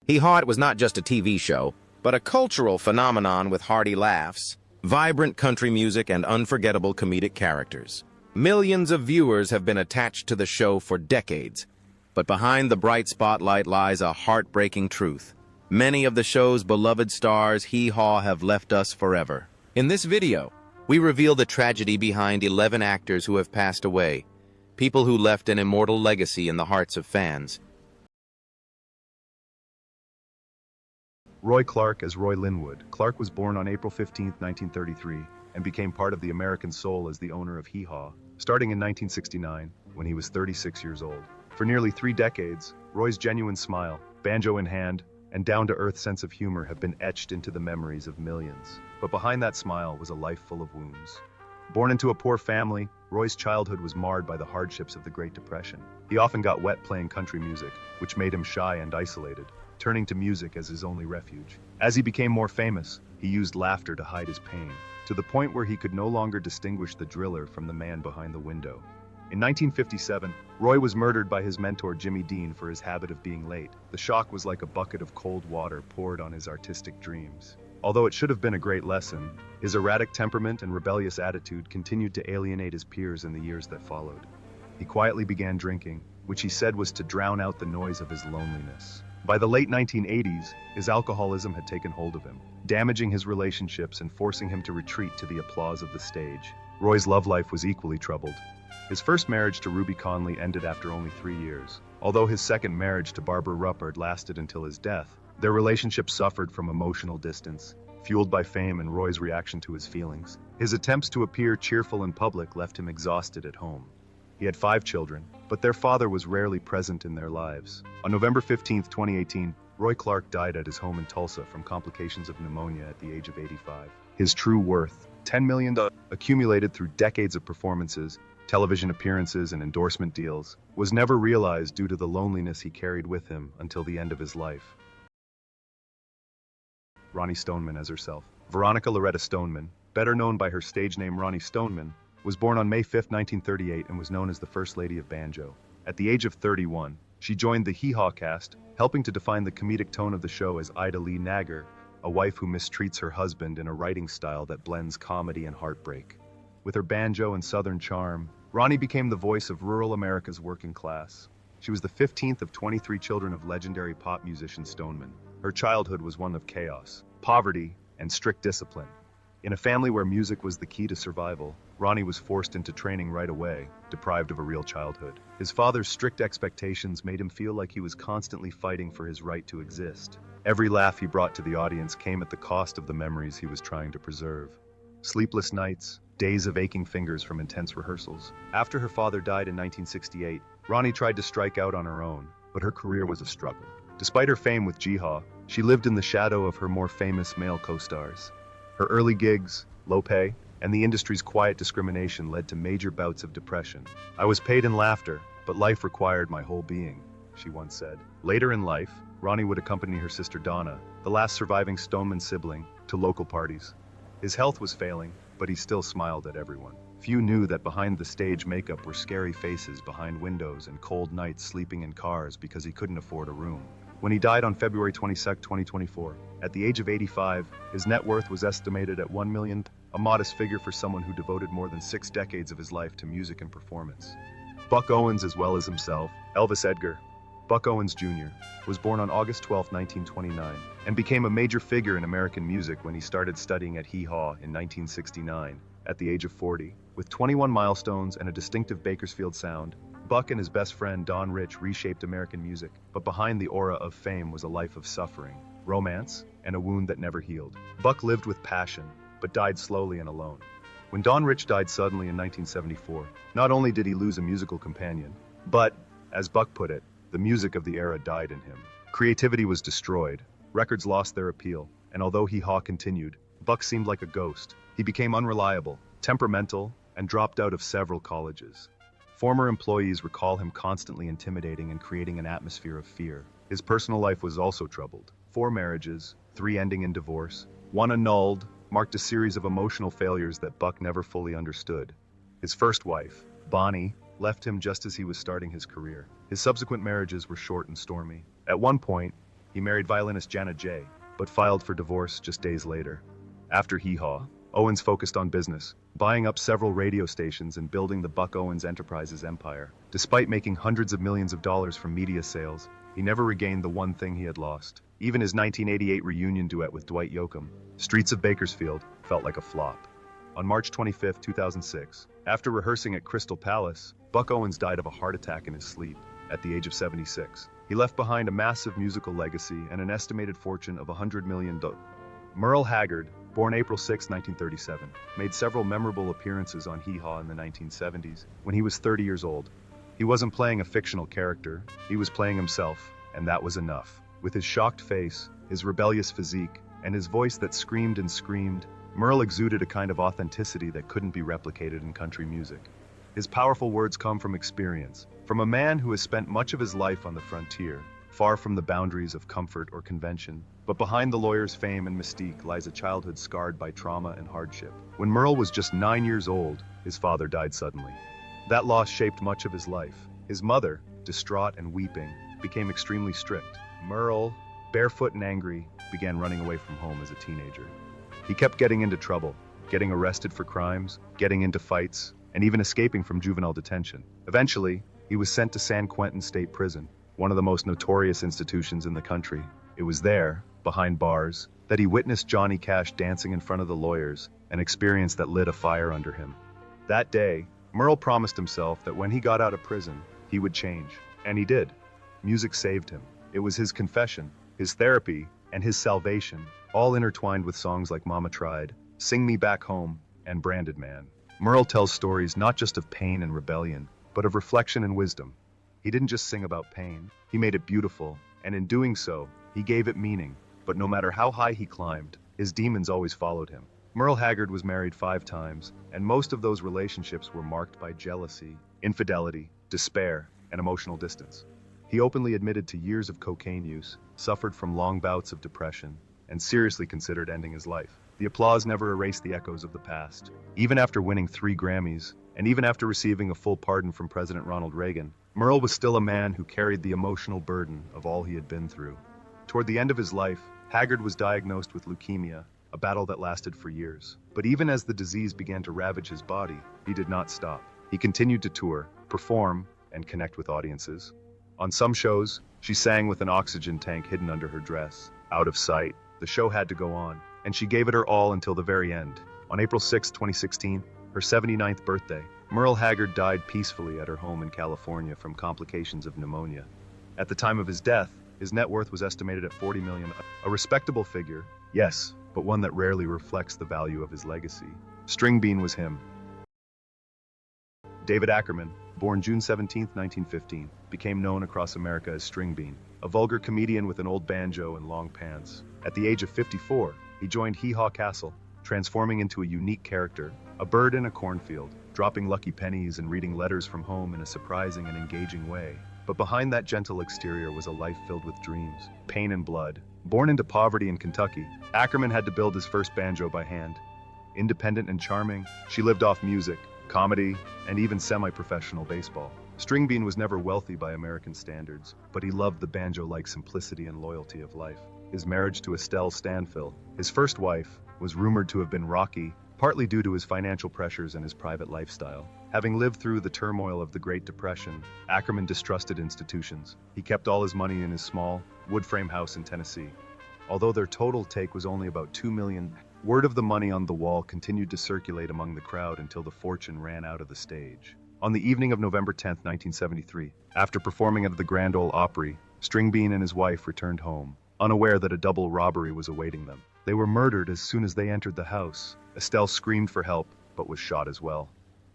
Hee Haw was not just a TV show, but a cultural phenomenon with hearty laughs, vibrant country music, and unforgettable comedic characters. Millions of viewers have been attached to the show for decades, but behind the bright spotlight lies a heartbreaking truth. Many of the show's beloved stars, Hee Haw, have left us forever. In this video, we reveal the tragedy behind 11 actors who have passed away, people who left an immortal legacy in the hearts of fans. Roy Clark as Roy Linwood. Clark was born on April 15, 1933, and became part of the American soul as the owner of Hee Haw, starting in 1969, when he was 36 years old. For nearly 3 decades, Roy's genuine smile, banjo in hand, and down-to-earth sense of humor have been etched into the memories of millions. But behind that smile was a life full of wounds. Born into a poor family, Roy's childhood was marred by the hardships of the Great Depression. He often got wet playing country music, which made him shy and isolated, turning to music as his only refuge. As he became more famous, he used laughter to hide his pain, to the point where he could no longer distinguish the driller from the man behind the window. In 1957, Roy was murdered by his mentor Jimmy Dean for his habit of being late. The shock was like a bucket of cold water poured on his artistic dreams. Although it should have been a great lesson, his erratic temperament and rebellious attitude continued to alienate his peers in the years that followed. He quietly began drinking, which he said was to drown out the noise of his loneliness. By the late 1980s, his alcoholism had taken hold of him, damaging his relationships and forcing him to retreat to the applause of the stage. Roy's love life was equally troubled. His first marriage to Ruby Conley ended after only 3 years. Although his second marriage to Barbara Ruppert lasted until his death, their relationship suffered from emotional distance, fueled by fame and Roy's reaction to his feelings. His attempts to appear cheerful in public left him exhausted at home. He had 5 children, but their father was rarely present in their lives. On November 15, 2018, Roy Clark died at his home in Tulsa from complications of pneumonia at the age of 85. His true worth, $10 million, accumulated through decades of performances, television appearances, and endorsement deals, was never realized due to the loneliness he carried with him until the end of his life. Ronnie Stoneman as herself. Veronica Loretta Stoneman, better known by her stage name Ronnie Stoneman, was born on May 5, 1938 and was known as the First Lady of Banjo. At the age of 31, she joined the Hee Haw cast, helping to define the comedic tone of the show as Ida Lee Nagger, a wife who mistreats her husband in a writing style that blends comedy and heartbreak. With her banjo and southern charm, Ronnie became the voice of rural America's working class. She was the 15th of 23 children of legendary pop musician Stoneman. Her childhood was one of chaos, poverty, and strict discipline. In a family where music was the key to survival, Ronnie was forced into training right away, deprived of a real childhood. His father's strict expectations made him feel like he was constantly fighting for his right to exist. Every laugh he brought to the audience came at the cost of the memories he was trying to preserve. Sleepless nights, days of aching fingers from intense rehearsals. After her father died in 1968, Ronnie tried to strike out on her own, but her career was a struggle. Despite her fame with Hee Haw, she lived in the shadow of her more famous male co-stars. Her early gigs, low pay, and the industry's quiet discrimination led to major bouts of depression. "I was paid in laughter, but life required my whole being," she once said. Later in life, Ronnie would accompany her sister Donna, the last surviving Stoneman sibling, to local parties. His health was failing, but he still smiled at everyone. Few knew that behind the stage makeup were scary faces behind windows and cold nights sleeping in cars because he couldn't afford a room. When he died on February 22, 2024, at the age of 85, his net worth was estimated at $1 million, a modest figure for someone who devoted more than 6 decades of his life to music and performance. Buck Owens, as well as himself, Elvis Edgar, Buck Owens Jr., was born on August 12, 1929, and became a major figure in American music when he started studying at Hee Haw in 1969, at the age of 40. With 21 milestones and a distinctive Bakersfield sound, Buck and his best friend Don Rich reshaped American music, but behind the aura of fame was a life of suffering, romance, and a wound that never healed. Buck lived with passion, but died slowly and alone. When Don Rich died suddenly in 1974, not only did he lose a musical companion, but, as Buck put it, the music of the era died in him. Creativity was destroyed, records lost their appeal, and although Hee Haw continued, Buck seemed like a ghost. He became unreliable, temperamental, and dropped out of several colleges. Former employees recall him constantly intimidating and creating an atmosphere of fear. His personal life was also troubled. 4 marriages, 3 ending in divorce, 1 annulled, marked a series of emotional failures that Buck never fully understood. His first wife, Bonnie, left him just as he was starting his career. His subsequent marriages were short and stormy. At one point, he He married violinist Janet J., but filed for divorce just days later. After Hee Haw, Owens focused on business, buying up several radio stations and building the Buck Owens Enterprises empire. Despite making hundreds of millions of dollars from media sales, he never regained the one thing he had lost. Even his 1988 reunion duet with Dwight Yoakam, Streets of Bakersfield, felt like a flop. On March 25, 2006, after rehearsing at Crystal Palace, Buck Owens died of a heart attack in his sleep at the age of 76. He left behind a massive musical legacy and an estimated fortune of $100 million. Merle Haggard, born April 6, 1937, made several memorable appearances on Hee Haw in the 1970s when he was 30 years old. He wasn't playing a fictional character, he was playing himself, and that was enough. With his shocked face, his rebellious physique, and his voice that screamed and screamed, Merle exuded a kind of authenticity that couldn't be replicated in country music. His powerful words come from experience, from a man who has spent much of his life on the frontier, far from the boundaries of comfort or convention. But behind the lawyer's fame and mystique lies a childhood scarred by trauma and hardship. When Merle was just 9 years old, his father died suddenly. That loss shaped much of his life. His mother, distraught and weeping, became extremely strict. Merle, barefoot and angry, began running away from home as a teenager. He kept getting into trouble, getting arrested for crimes, getting into fights, and even escaping from juvenile detention. Eventually, he was sent to San Quentin State Prison, one of the most notorious institutions in the country. It was there, behind bars, that he witnessed Johnny Cash dancing in front of the lawyers, an experience that lit a fire under him. That day, Merle promised himself that when he got out of prison, he would change. And he did. Music saved him. It was his confession, his therapy, and his salvation, all intertwined with songs like Mama Tried, Sing Me Back Home, and Branded Man. Merle tells stories not just of pain and rebellion, but of reflection and wisdom. He didn't just sing about pain, he made it beautiful, and in doing so, he gave it meaning. But no matter how high he climbed, his demons always followed him. Merle Haggard was married 5 times, and most of those relationships were marked by jealousy, infidelity, despair, and emotional distance. He openly admitted to years of cocaine use, suffered from long bouts of depression, and seriously considered ending his life. The applause never erased the echoes of the past. Even after winning 3 Grammys, and even after receiving a full pardon from President Ronald Reagan, Merle was still a man who carried the emotional burden of all he had been through. Toward the end of his life, Haggard was diagnosed with leukemia, a battle that lasted for years. But even as the disease began to ravage his body, he did not stop. He continued to tour, perform, and connect with audiences. On some shows, she sang with an oxygen tank hidden under her dress. Out of sight, the show had to go on, and she gave it her all until the very end. On April 6, 2016, her 79th birthday, Merle Haggard died peacefully at her home in California from complications of pneumonia. At the time of his death, his net worth was estimated at $40 million, a respectable figure, yes, but one that rarely reflects the value of his legacy. String Bean was him. David Ackerman, born June 17, 1915, became known across America as String Bean, a vulgar comedian with an old banjo and long pants. At the age of 54, he joined Hee Haw Castle, transforming into a unique character, a bird in a cornfield, dropping lucky pennies and reading letters from home in a surprising and engaging way. But behind that gentle exterior was a life filled with dreams, pain and blood. Born into poverty in Kentucky, Ackerman had to build his first banjo by hand. Independent and charming, she lived off music, comedy, and even semi-professional baseball. String Bean was never wealthy by American standards, but he loved the banjo-like simplicity and loyalty of life. His marriage to Estelle Stanfill, his first wife, was rumored to have been rocky, partly due to his financial pressures and his private lifestyle. Having lived through the turmoil of the Great Depression, Ackerman distrusted institutions. He kept all his money in his small, wood-frame house in Tennessee. Although their total take was only about $2 million, word of the money on the wall continued to circulate among the crowd until the fortune ran out of the stage. On the evening of November 10, 1973, after performing at the Grand Ole Opry, String Bean and his wife returned home, unaware that a double robbery was awaiting them. They were murdered as soon as they entered the house. Estelle screamed for help, but was shot as well.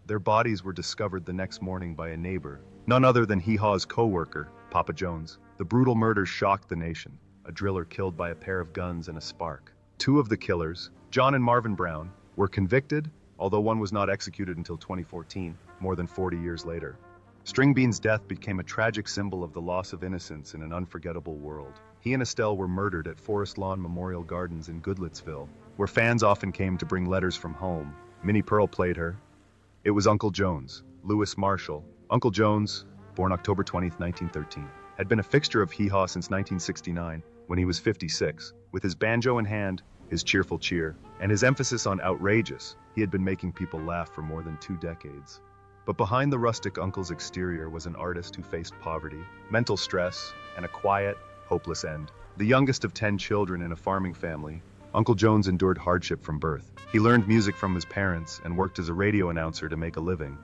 Their bodies were discovered the next morning by a neighbor, none other than Hee Haw's co-worker, Papa Jones. The brutal murder shocked the nation, a driller killed by a pair of guns and a spark. 2 of the killers, John and Marvin Brown, were convicted, although one was not executed until 2014, more than 40 years later. String Bean's death became a tragic symbol of the loss of innocence in an unforgettable world. He and Estelle were murdered at Forest Lawn Memorial Gardens in Goodlettsville, where fans often came to bring letters from home. Minnie Pearl played her. It was Uncle Jones, Lewis Marshall. Uncle Jones, born October 20, 1913, had been a fixture of Hee Haw since 1969, when he was 56. With his banjo in hand, his cheerful cheer, and his emphasis on outrageous, he had been making people laugh for more than 2 decades. But behind the rustic uncle's exterior was an artist who faced poverty, mental stress, and a quiet, hopeless end. The youngest of 10 children in a farming family, Uncle Jones endured hardship from birth. He learned music from his parents and worked as a radio announcer to make a living.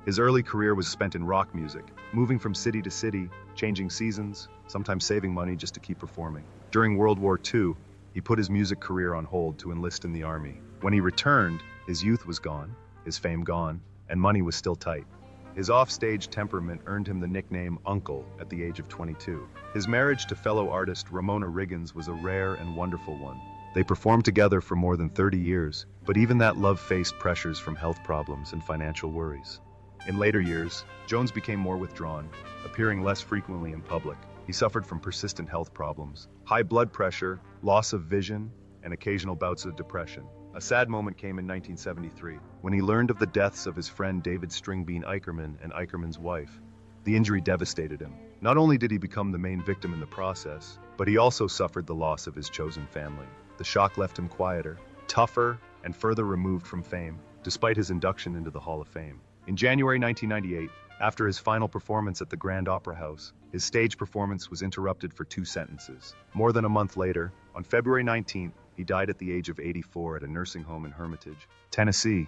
His early career was spent in rock music, moving from city to city, changing seasons, sometimes saving money just to keep performing. During World War II, he put his music career on hold to enlist in the army. When he returned, his youth was gone, his fame gone, and money was still tight. His off-stage temperament earned him the nickname Uncle at the age of 22. His marriage to fellow artist Ramona Riggins was a rare and wonderful one. They performed together for more than 30 years, but even that love faced pressures from health problems and financial worries. In later years, Jones became more withdrawn, appearing less frequently in public. He suffered from persistent health problems, high blood pressure, loss of vision, and occasional bouts of depression. A sad moment came in 1973, when he learned of the deaths of his friend David Stringbean Eicherman and Eicherman's wife. The injury devastated him. Not only did he become the main victim in the process, but he also suffered the loss of his chosen family. The shock left him quieter, tougher, and further removed from fame, despite his induction into the Hall of Fame. In January 1998, after his final performance at the Grand Opera House, his stage performance was interrupted for 2 sentences. More than a month later, on February 19th, he died at the age of 84 at a nursing home in Hermitage, Tennessee.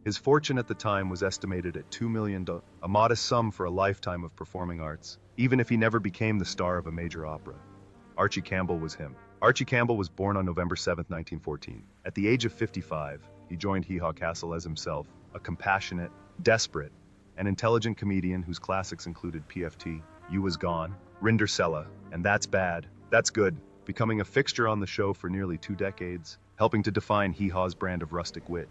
His fortune at the time was estimated at $2 million, a modest sum for a lifetime of performing arts, even if he never became the star of a major opera. Archie Campbell was him. Archie Campbell was born on November 7, 1914. At the age of 55, he joined Hee Haw Castle as himself, a compassionate, desperate, and intelligent comedian whose classics included PFT, You Was Gone, Rindercella, and That's Bad, That's Good, becoming a fixture on the show for nearly 2 decades, helping to define Hee Haw's brand of rustic wit.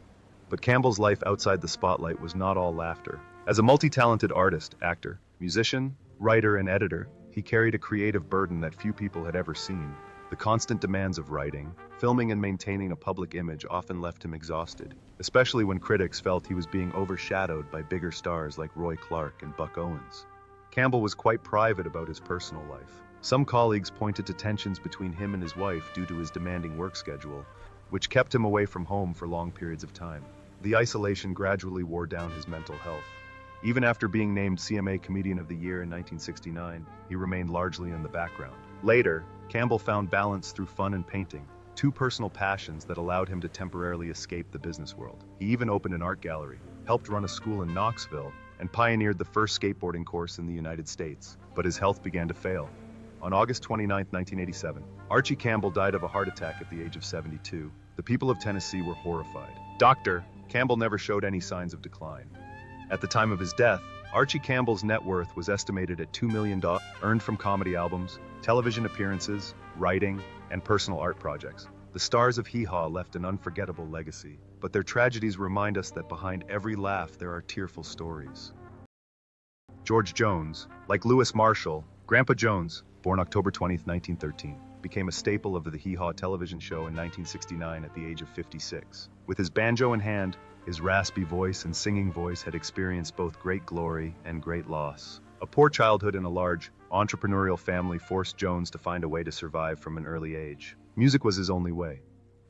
But Campbell's life outside the spotlight was not all laughter. As a multi-talented artist, actor, musician, writer, and editor, he carried a creative burden that few people had ever seen. The constant demands of writing, filming, and maintaining a public image often left him exhausted, especially when critics felt he was being overshadowed by bigger stars like Roy Clark and Buck Owens. Campbell was quite private about his personal life. Some colleagues pointed to tensions between him and his wife due to his demanding work schedule, which kept him away from home for long periods of time. The isolation gradually wore down his mental health. Even after being named CMA Comedian of the Year in 1969, he remained largely in the background. Later, Campbell found balance through fun and painting, 2 personal passions that allowed him to temporarily escape the business world. He even opened an art gallery, helped run a school in Knoxville, and pioneered the first skateboarding course in the United States. But his health began to fail. On August 29, 1987, Archie Campbell died of a heart attack at the age of 72. The people of Tennessee were horrified. Dr. Campbell never showed any signs of decline. At the time of his death, Archie Campbell's net worth was estimated at $2 million, earned from comedy albums, television appearances, writing, and personal art projects. The stars of Hee Haw left an unforgettable legacy, but their tragedies remind us that behind every laugh there are tearful stories. George Jones, like Lewis Marshall, Grandpa Jones, born October 20, 1913, became a staple of the Hee Haw television show in 1969 at the age of 56. With his banjo in hand, his raspy voice and singing voice had experienced both great glory and great loss. A poor childhood in a large, entrepreneurial family forced Jones to find a way to survive from an early age. Music was his only way.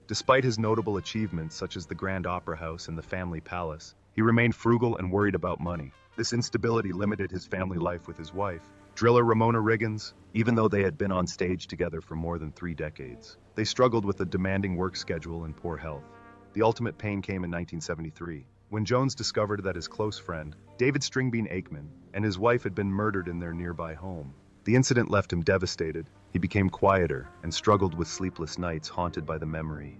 Despite his notable achievements such as the Grand Opera House and the Family Palace, he remained frugal and worried about money. This instability limited his family life with his wife, driller Ramona Riggins, even though they had been on stage together for more than 3 decades. They struggled with a demanding work schedule and poor health. The ultimate pain came in 1973, when Jones discovered that his close friend, David Stringbean Eichmann, and his wife had been murdered in their nearby home. The incident left him devastated. He became quieter and struggled with sleepless nights haunted by the memory.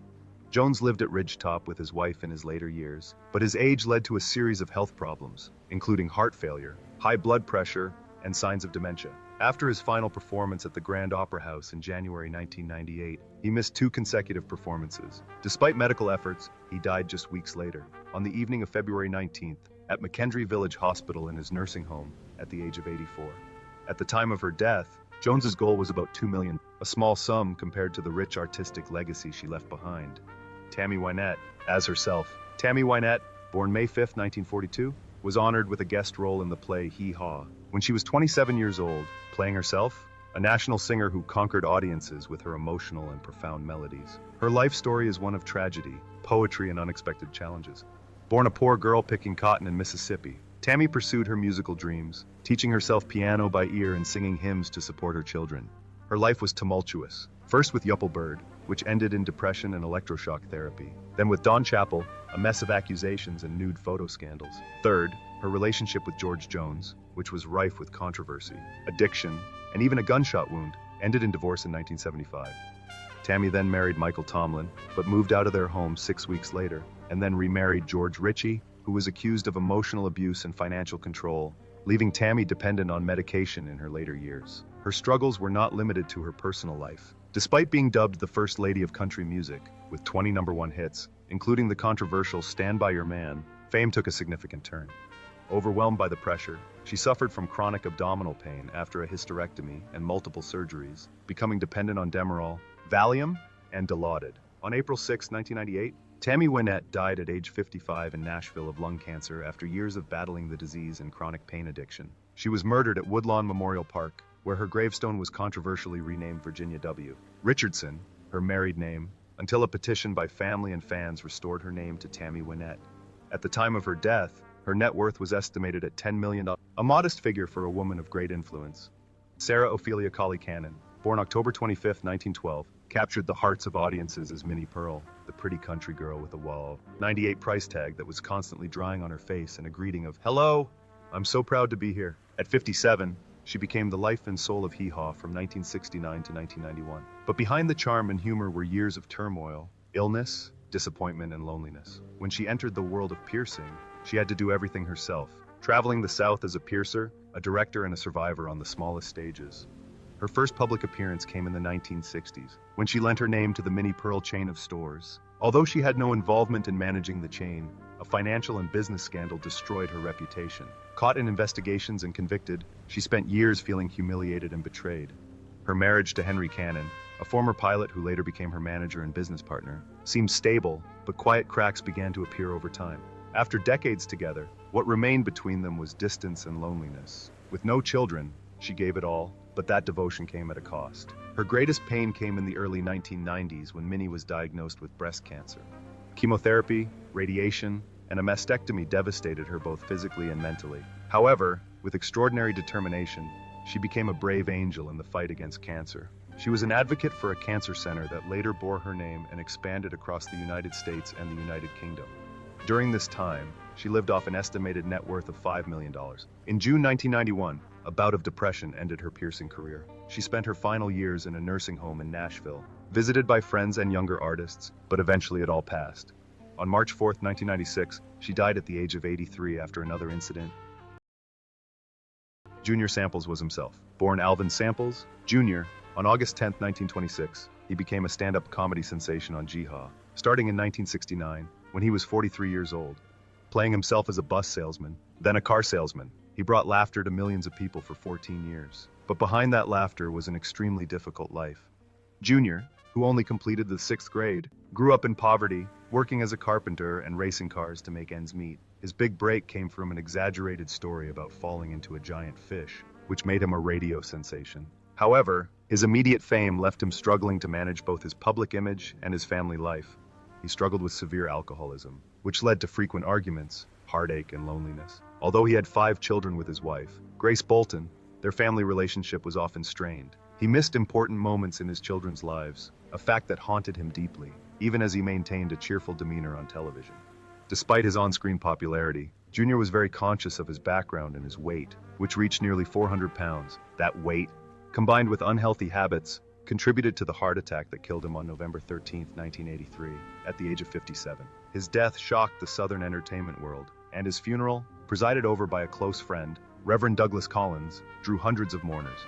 Jones lived at Ridgetop with his wife in his later years, but his age led to a series of health problems, including heart failure, high blood pressure, and signs of dementia. After his final performance at the Grand Opera House in January 1998, he missed 2 consecutive performances. Despite medical efforts, he died just weeks later, on the evening of February 19th, at McKendree Village Hospital in his nursing home, at the age of 84. At the time of her death, Jones's goal was about $2 million, a small sum compared to the rich artistic legacy she left behind. Tammy Wynette, as herself. Tammy Wynette, born May 5, 1942, was honored with a guest role in the play Hee Haw. When she was 27 years old, playing herself, a national singer who conquered audiences with her emotional and profound melodies. Her life story is one of tragedy, poetry, and unexpected challenges. Born a poor girl picking cotton in Mississippi, Tammy pursued her musical dreams, teaching herself piano by ear and singing hymns to support her children. Her life was tumultuous, first with Yuppie Bird, which ended in depression and electroshock therapy, then with Dawn Chapel, a mess of accusations and nude photo scandals. Third, her relationship with George Jones, which was rife with controversy, addiction, and even a gunshot wound, ended in divorce in 1975. Tammy then married Michael Tomlin, but moved out of their home 6 weeks later, and then remarried George Ritchie, who was accused of emotional abuse and financial control, leaving Tammy dependent on medication in her later years. Her struggles were not limited to her personal life. Despite being dubbed the First Lady of Country Music, with 20 #1 hits, including the controversial Stand By Your Man, fame took a significant turn. Overwhelmed by the pressure, she suffered from chronic abdominal pain after a hysterectomy and multiple surgeries, becoming dependent on Demerol, Valium, and Dilaudid. On April 6, 1998, Tammy Wynette died at age 55 in Nashville of lung cancer after years of battling the disease and chronic pain addiction. She was murdered at Woodlawn Memorial Park, where her gravestone was controversially renamed Virginia W. Richardson, her married name, until a petition by family and fans restored her name to Tammy Wynette. At the time of her death, her net worth was estimated at $10 million, a modest figure for a woman of great influence. Sarah Ophelia Colley Cannon, born October 25, 1912, captured the hearts of audiences as Minnie Pearl, the pretty country girl with a wall 98 price tag that was constantly drying on her face and a greeting of, "Hello, I'm so proud to be here." At 57, she became the life and soul of Hee Haw from 1969 to 1991. But behind the charm and humor were years of turmoil, illness, disappointment, and loneliness. When she entered the world of piercing, she had to do everything herself, traveling the South as a piercer, a director, and a survivor on the smallest stages. Her first public appearance came in the 1960s, when she lent her name to the Minnie Pearl chain of stores. Although she had no involvement in managing the chain, a financial and business scandal destroyed her reputation. Caught in investigations and convicted, she spent years feeling humiliated and betrayed. Her marriage to Henry Cannon, a former pilot who later became her manager and business partner, seemed stable, but quiet cracks began to appear over time. After decades together, what remained between them was distance and loneliness. With no children, she gave it all, but that devotion came at a cost. Her greatest pain came in the early 1990s when Minnie was diagnosed with breast cancer. Chemotherapy, radiation, and a mastectomy devastated her both physically and mentally. However, with extraordinary determination, she became a brave angel in the fight against cancer. She was an advocate for a cancer center that later bore her name and expanded across the United States and the United Kingdom. During this time, she lived off an estimated net worth of $5 million. In June 1991, a bout of depression ended her piercing career. She spent her final years in a nursing home in Nashville, visited by friends and younger artists, but eventually it all passed. On March 4, 1996, she died at the age of 83 after another incident. Junior Samples was himself. Born Alvin Samples, Jr., on August 10, 1926, he became a stand-up comedy sensation on Hee Haw, starting in 1969, when he was 43 years old. Playing himself as a bus salesman, then a car salesman, he brought laughter to millions of people for 14 years. But behind that laughter was an extremely difficult life. Junior, who only completed the 6th grade, grew up in poverty, working as a carpenter and racing cars to make ends meet. His big break came from an exaggerated story about falling into a giant fish, which made him a radio sensation. However, his immediate fame left him struggling to manage both his public image and his family life. He struggled with severe alcoholism, which led to frequent arguments, heartache, and loneliness. Although he had 5 children with his wife, Grace Bolton, their family relationship was often strained. He missed important moments in his children's lives, a fact that haunted him deeply, even as he maintained a cheerful demeanor on television. Despite his on-screen popularity, Junior was very conscious of his background and his weight, which reached nearly 400 pounds. That weight, combined with unhealthy habits, contributed to the heart attack that killed him on November 13, 1983, at the age of 57. His death shocked the Southern entertainment world, and his funeral, presided over by a close friend, Reverend Douglas Collins, drew hundreds of mourners.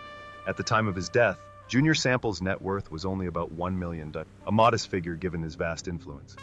At the time of his death, Junior Samples' net worth was only about $1 million, a modest figure given his vast influence.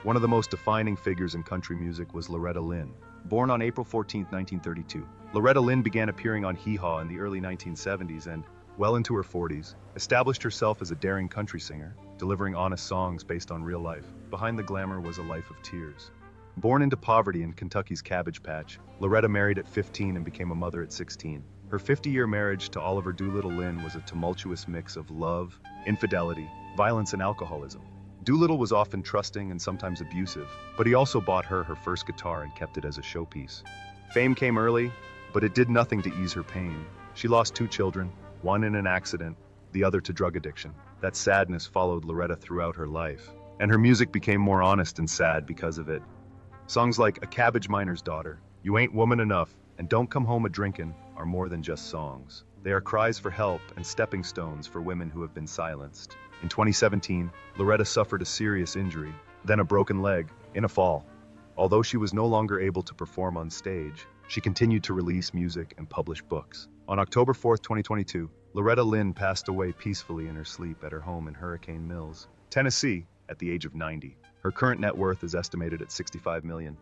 One of the most defining figures in country music was Loretta Lynn. Born on April 14, 1932, Loretta Lynn began appearing on Hee Haw in the early 1970s and, well into her 40s, established herself as a daring country singer, delivering honest songs based on real life. Behind the glamour was a life of tears. Born into poverty in Kentucky's Cabbage Patch, Loretta married at 15 and became a mother at 16. Her 50-year marriage to Oliver Doolittle Lynn was a tumultuous mix of love, infidelity, violence, and alcoholism. Doolittle was often trusting and sometimes abusive, but he also bought her first guitar and kept it as a showpiece. Fame came early, but it did nothing to ease her pain. She lost 2 children, one in an accident, the other to drug addiction. That sadness followed Loretta throughout her life, and her music became more honest and sad because of it. Songs like A Cabbage Miner's Daughter, You Ain't Woman Enough, and Don't Come Home a-Drinkin' are more than just songs. They are cries for help and stepping stones for women who have been silenced. In 2017, Loretta suffered a serious injury, then a broken leg, in a fall. Although she was no longer able to perform on stage, she continued to release music and publish books. On October 4, 2022, Loretta Lynn passed away peacefully in her sleep at her home in Hurricane Mills, Tennessee, at the age of 90. Her current net worth is estimated at $65 million.